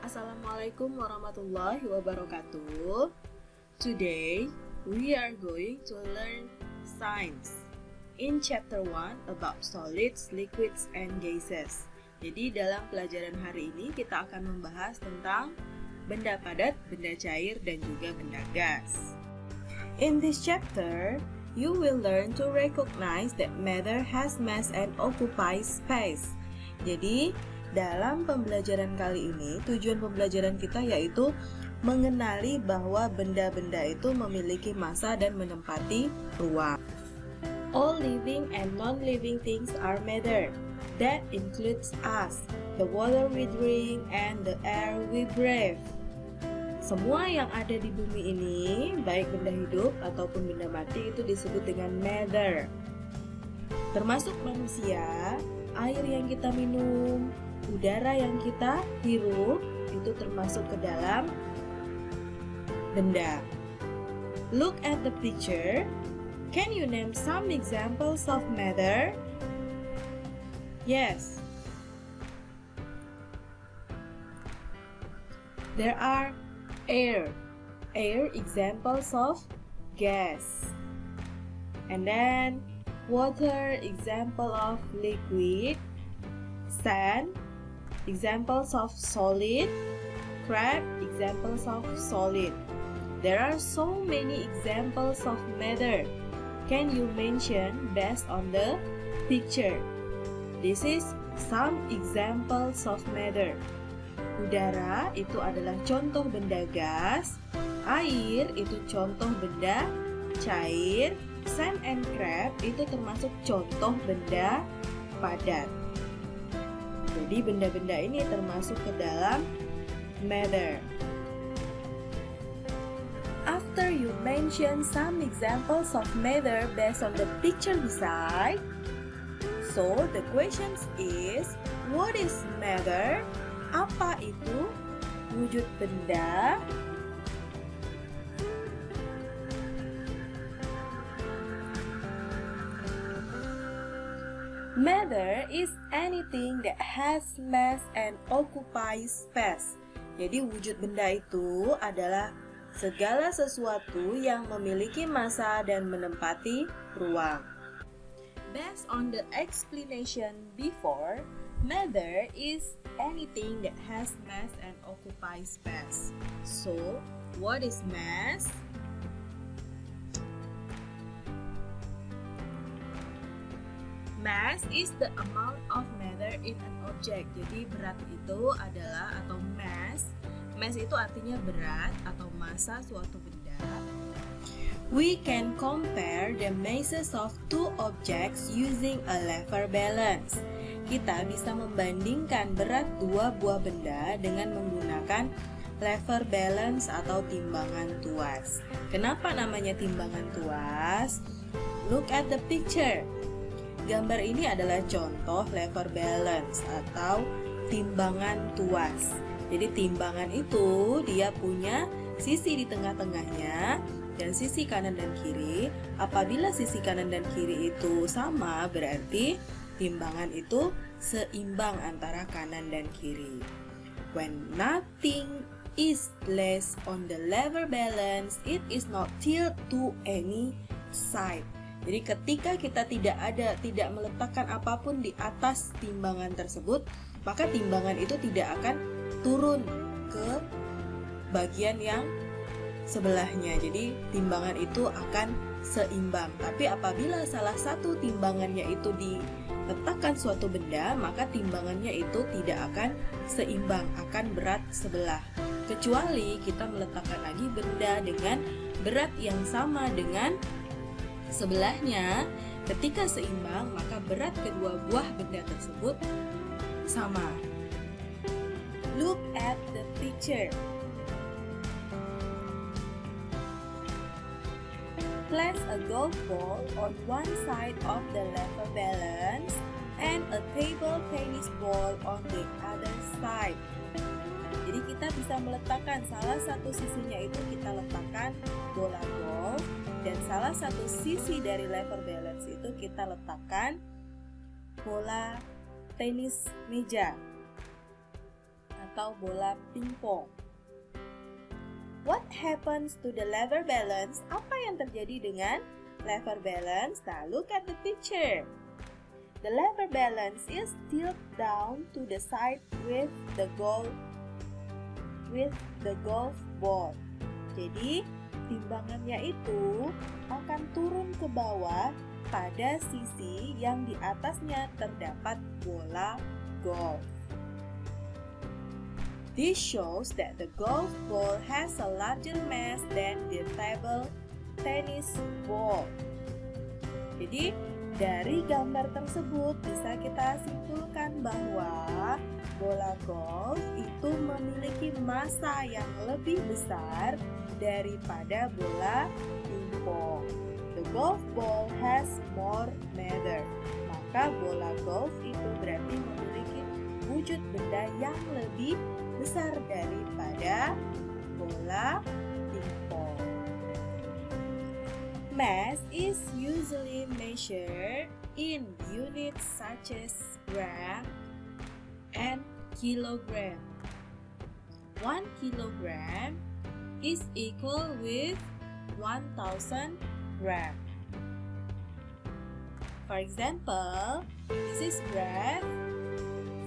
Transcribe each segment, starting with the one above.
Assalamualaikum warahmatullahi wabarakatuh. Today, we are going to learn science in chapter 1 about solids, liquids, and gases. Jadi dalam pelajaran hari ini kita akan membahas tentang benda padat, benda cair, dan juga benda gas. In this chapter, you will learn to recognize that matter has mass and occupies space. Jadi, dalam pembelajaran kali ini, tujuan pembelajaran kita yaitu mengenali bahwa benda-benda itu memiliki massa dan menempati ruang. All living and non-living things are matter. That includes us, the water we drink, and the air we breathe. Semua yang ada di bumi ini, baik benda hidup ataupun benda mati, itu disebut dengan matter. Termasuk manusia, air yang kita minum, udara yang kita hirup, itu termasuk ke dalam benda. Look at the picture. Can you name some examples of matter? Yes. There are air. Air examples of gas. And then water example of liquid. Sand examples of solid. Crab examples of solid. There are so many examples of matter. Can you mention based on the picture? This is some examples of matter. Udara itu adalah contoh benda gas. Air itu contoh benda cair. Sand and crab itu termasuk contoh benda padat. Jadi benda-benda ini termasuk ke dalam matter. After you mention some examples of matter based on the picture beside, so the question is, what is matter? Apa itu wujud benda? Matter is anything that has mass and occupies space. Jadi wujud benda itu adalah segala sesuatu yang memiliki massa dan menempati ruang. Based on the explanation before, matter is anything that has mass and occupies space. So, what is mass? Mass is the amount of matter in an object. Jadi berat itu adalah, atau mass itu artinya berat atau massa suatu benda. We can compare the masses of two objects using a lever balance. Kita bisa membandingkan berat dua buah benda dengan menggunakan lever balance atau timbangan tuas. Kenapa namanya timbangan tuas? Look at the picture. Gambar ini adalah contoh lever balance atau timbangan tuas. Jadi timbangan itu dia punya sisi di tengah-tengahnya dan sisi kanan dan kiri. Apabila sisi kanan dan kiri itu sama, berarti timbangan itu seimbang antara kanan dan kiri. When nothing is placed on the lever balance, it is not tilted to any side. Jadi ketika kita tidak meletakkan apapun di atas timbangan tersebut, maka timbangan itu tidak akan turun ke bagian yang sebelahnya. Jadi timbangan itu akan seimbang. Tapi apabila salah satu timbangannya itu diletakkan suatu benda, maka timbangannya itu tidak akan seimbang, akan berat sebelah. Kecuali kita meletakkan lagi benda dengan berat yang sama dengan sebelahnya, ketika seimbang, maka berat kedua buah benda tersebut sama. Look at the picture. Place a golf ball on one side of the lever balance and a table tennis ball on the other side. Jadi kita bisa meletakkan salah satu sisinya itu kita letakkan bola golf, dan salah satu sisi dari lever balance itu kita letakkan bola tenis meja atau bola pingpong. What happens to the lever balance? Apa yang terjadi dengan lever balance? Nah, look at the picture. The lever balance is tilted down to the side with the golf ball. Jadi, timbangannya itu akan turun ke bawah pada sisi yang di atasnya terdapat bola golf. This shows that the golf ball has a larger mass than the table tennis ball. Jadi, dari gambar tersebut bisa kita simpulkan bahwa bola golf itu memiliki massa yang lebih besar daripada bola pingpong. The golf ball has more matter. Maka bola golf itu berarti memiliki wujud benda yang lebih besar daripada bola pingpong. Mass is usually measured in units such as gram and kilogram. 1 kilogram is equal with 1,000 gram. For example, this is bread,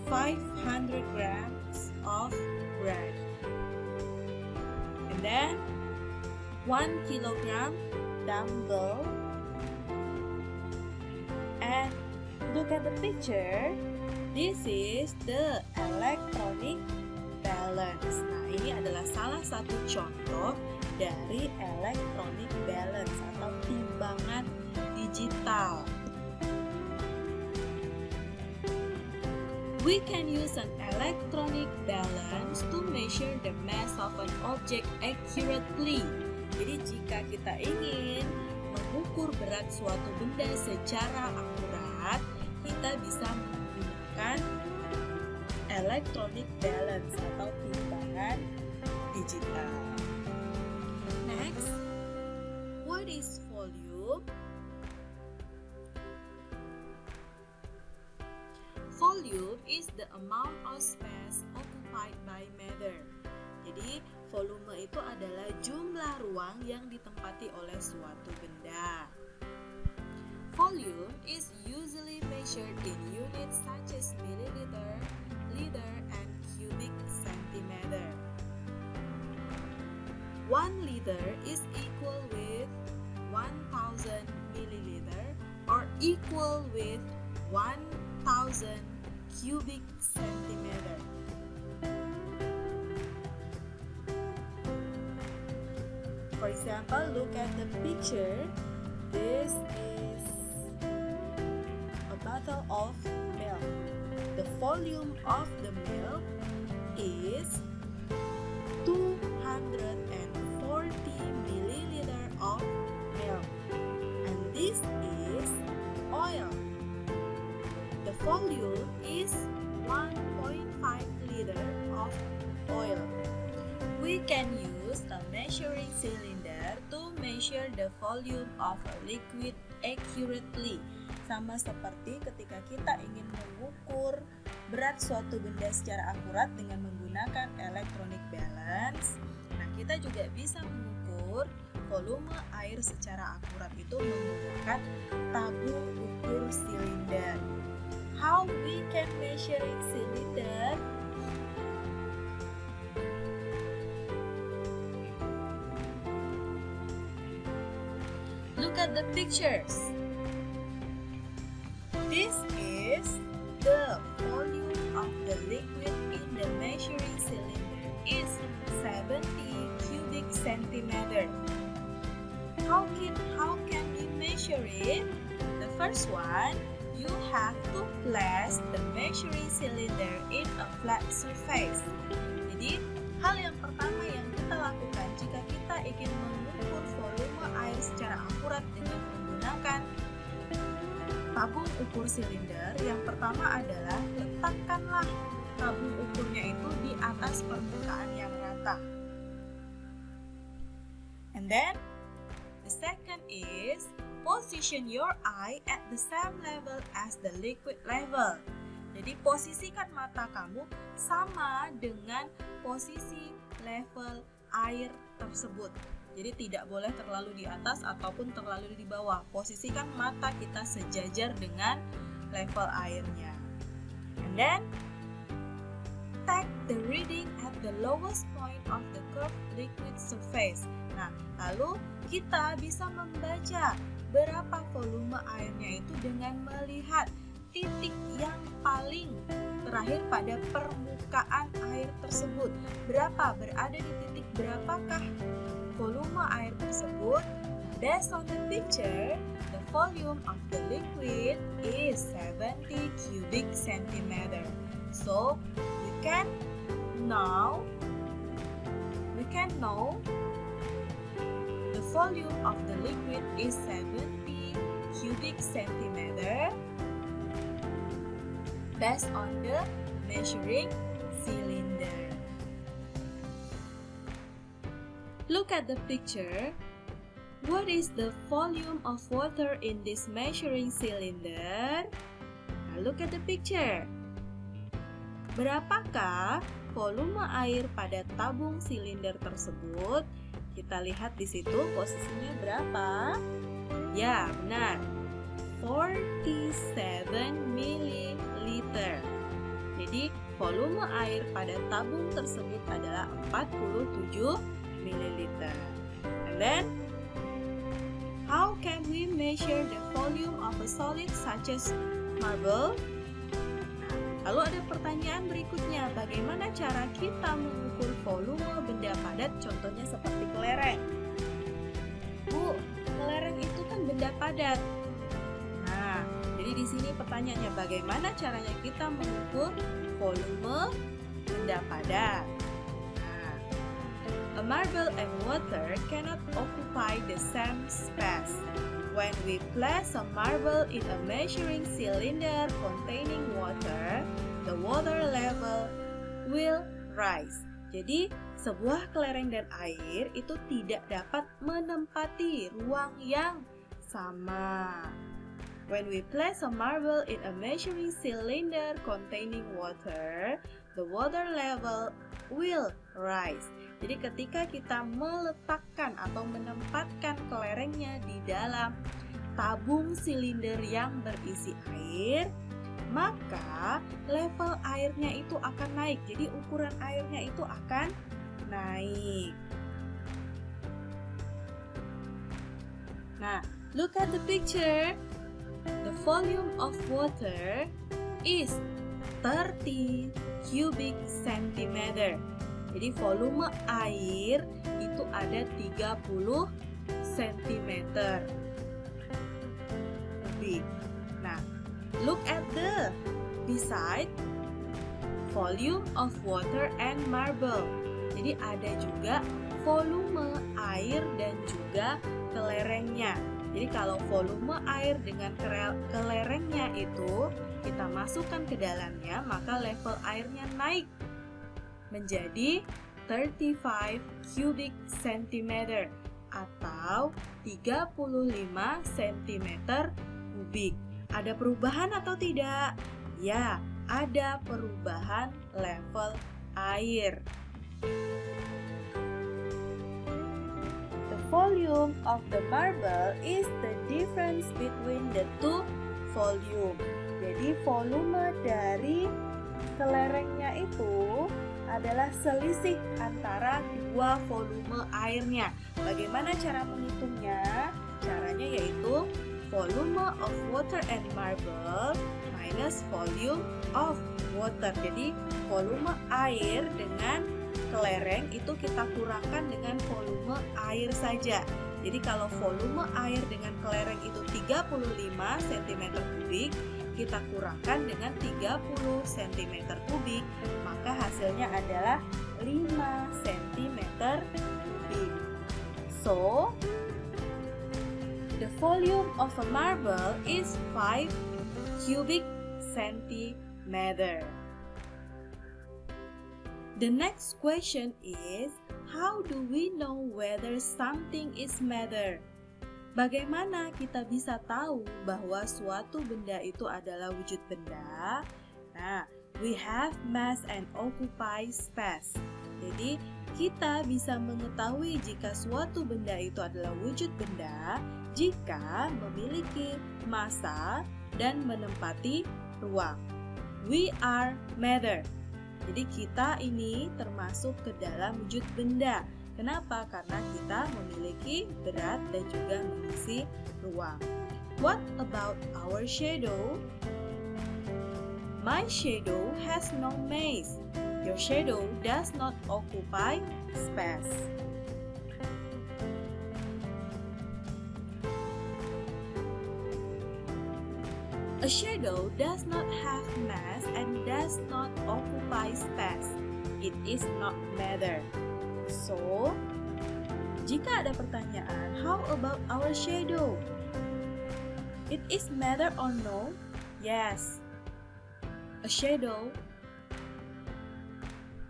500 grams of bread. And then 1 kilogram dumbbell. And look at the picture. This is the electronic balance. Nah, ini adalah salah satu contoh dari electronic balance atau timbangan digital. We can use an electronic balance to measure the mass of an object accurately. Jadi jika kita ingin mengukur berat suatu benda secara akurat, kita bisa menggunakan electronic balance atau timbangan digital. Next, what is volume? Volume is the amount of space occupied by matter. Jadi, volume itu adalah jumlah ruang yang ditempati oleh suatu benda. Volume is usually measured in units such as milliliter, liter, and cubic centimeter. 1 liter is equal with 1,000 milliliter or equal with 1,000 cubic centimeter. For example, look at the picture. This is a bottle of milk. The volume of the milk is 240 milliliter of milk. And this is oil. The volume is 1.5 liter of oil. We can use a measuring cylinder to measure the volume of a liquid accurately. Sama seperti ketika kita ingin mengukur berat suatu benda secara akurat dengan menggunakan electronic balance. Nah, kita juga bisa mengukur volume air secara akurat itu menggunakan tabung ukur silinder. How we can measure in cylinder? Look at the pictures. This is the volume of the liquid in the measuring cylinder is 70 cubic centimeter. How can we measure it? The first one, you have to place the measuring cylinder in a flat surface. Jadi, hal yang pertama yang kita lakukan jika kita ingin mengukur volume air secara akurat dengan menggunakan tabung ukur silinder, yang pertama adalah letakkanlah tabung ukurnya itu di atas permukaan yang rata. And then, the second is position your eye at the same level as the liquid level. Jadi posisikan mata kamu sama dengan posisi level air tersebut. Jadi tidak boleh terlalu di atas ataupun terlalu di bawah. Posisikan mata kita sejajar dengan level airnya. And then take the reading at the lowest point of the curved liquid surface. Nah, lalu kita bisa membaca berapa volume airnya itu dengan melihat titik yang paling terakhir pada permukaan air tersebut. Berapa? Berada di titik berapakah volume air tersebut? Based on the picture, the volume of the liquid is 70 cubic centimeter. So, we can know the volume of the liquid is 70 cubic centimeter based on the measuring cylinder. Look at the picture. What is the volume of water in this measuring cylinder? Now look at the picture. Berapakah volume air pada tabung silinder tersebut? Kita lihat di situ posisinya berapa? Ya, benar. 47 ml. Jadi volume air pada tabung tersebut adalah 47 ml. And then, how can we measure the volume of a solid such as marble? Lalu ada pertanyaan berikutnya, bagaimana cara kita mengukur volume benda padat, contohnya seperti kelereng? Bu, kelereng itu kan benda padat. Nah, jadi di sini pertanyaannya, bagaimana caranya kita mengukur volume benda padat? Nah, a marble and water cannot occupy the same space. When we place a marble in a measuring cylinder containing water, the water level will rise. Jadi, sebuah kelereng dan air itu tidak dapat menempati ruang yang sama. When we place a marble in a measuring cylinder containing water, the water level will rise. Jadi ketika kita meletakkan atau menempatkan kelerengnya di dalam tabung silinder yang berisi air, maka level airnya itu akan naik. Jadi ukuran airnya itu akan naik. Nah, look at the picture. The volume of water is 30 cubic centimeter. Jadi volume air itu ada 30 cm kubik. Nah, look at the beside volume of water and marble. Jadi ada juga volume air dan juga kelerengnya. Jadi kalau volume air dengan kelerengnya itu kita masukkan ke dalamnya, maka level airnya naik menjadi 35 cubic centimeter atau 35 cm kubik. Ada perubahan atau tidak? Ya, ada perubahan level air. The volume of the marble is the difference between the two volume. Jadi volume dari kelerengnya itu adalah selisih antara dua volume airnya. Bagaimana cara menghitungnya? Caranya yaitu volume of water and marble minus volume of water. Jadi volume air dengan kelereng itu kita kurangkan dengan volume air saja. Jadi kalau volume air dengan kelereng itu 35 cm kubik, kita kurangkan dengan 30 cm kubik, maka hasilnya adalah 5 cm kubik. So, the volume of a marble is 5 cubic centimeter. The next question is, how do we know whether something is matter? Bagaimana kita bisa tahu bahwa suatu benda itu adalah wujud benda? Nah, we have mass and occupy space. Jadi, kita bisa mengetahui jika suatu benda itu adalah wujud benda jika memiliki massa dan menempati ruang. We are matter. Jadi kita ini termasuk ke dalam wujud benda. Kenapa? Karena kita memiliki berat dan juga mengisi ruang. What about our shadow? My shadow has no mass. Your shadow does not occupy space. A shadow does not have mass and does not occupy space. It is not matter. So, jika ada pertanyaan, how about our shadow? It is matter or no? Yes. A shadow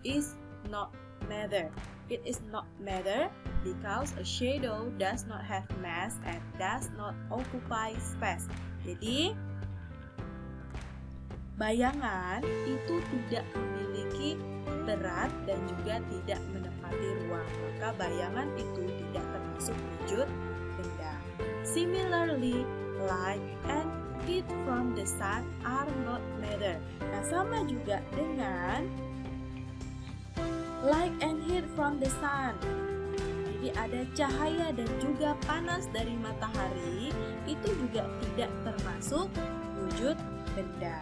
is not matter. It is not matter because a shadow does not have mass and does not occupy space. Jadi, bayangan itu tidak memiliki berat dan juga tidak menempati ruang, maka bayangan itu tidak termasuk wujud benda. Similarly, light and heat from the sun are not matter. Nah, sama juga dengan light and heat from the sun. Jadi ada cahaya dan juga panas dari matahari, itu juga tidak termasuk wujud benda.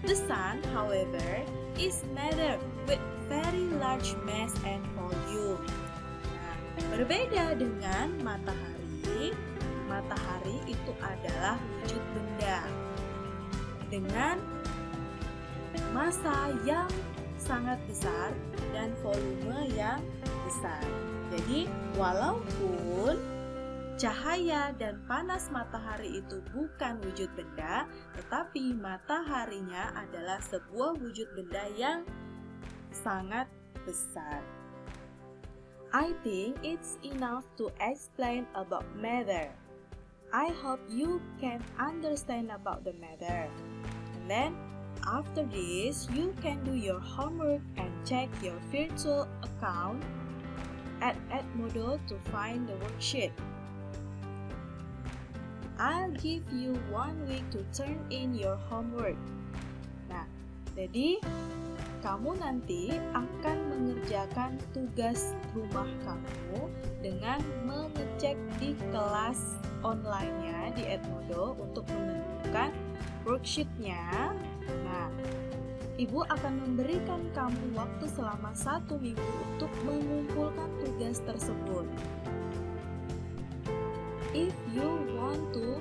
The sun, however, is matter with very large mass and volume. Nah, berbeda dengan matahari, matahari itu adalah wujud benda dengan massa yang sangat besar dan volume yang besar. Jadi, walaupun cahaya dan panas matahari itu bukan wujud benda, tetapi mataharinya adalah sebuah wujud benda yang sangat besar. I think it's enough to explain about matter. I hope you can understand about the matter. And then, after this, you can do your homework and check your virtual account at Edmodo to find the worksheet. I'll give you 1 week to turn in your homework. Nah, jadi kamu nanti akan mengerjakan tugas rumah kamu dengan mengecek di kelas online-nya di Edmodo untuk menentukan worksheet-nya. Nah, Ibu akan memberikan kamu waktu selama 1 minggu untuk mengumpulkan tugas tersebut. If you want to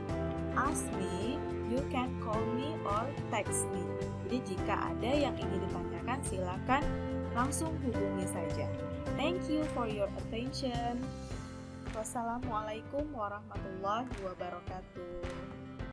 ask me, you can call me or text me. Jadi jika ada yang ingin ditanyakan, silakan langsung hubungi saja. Thank you for your attention. Wassalamualaikum warahmatullahi wabarakatuh.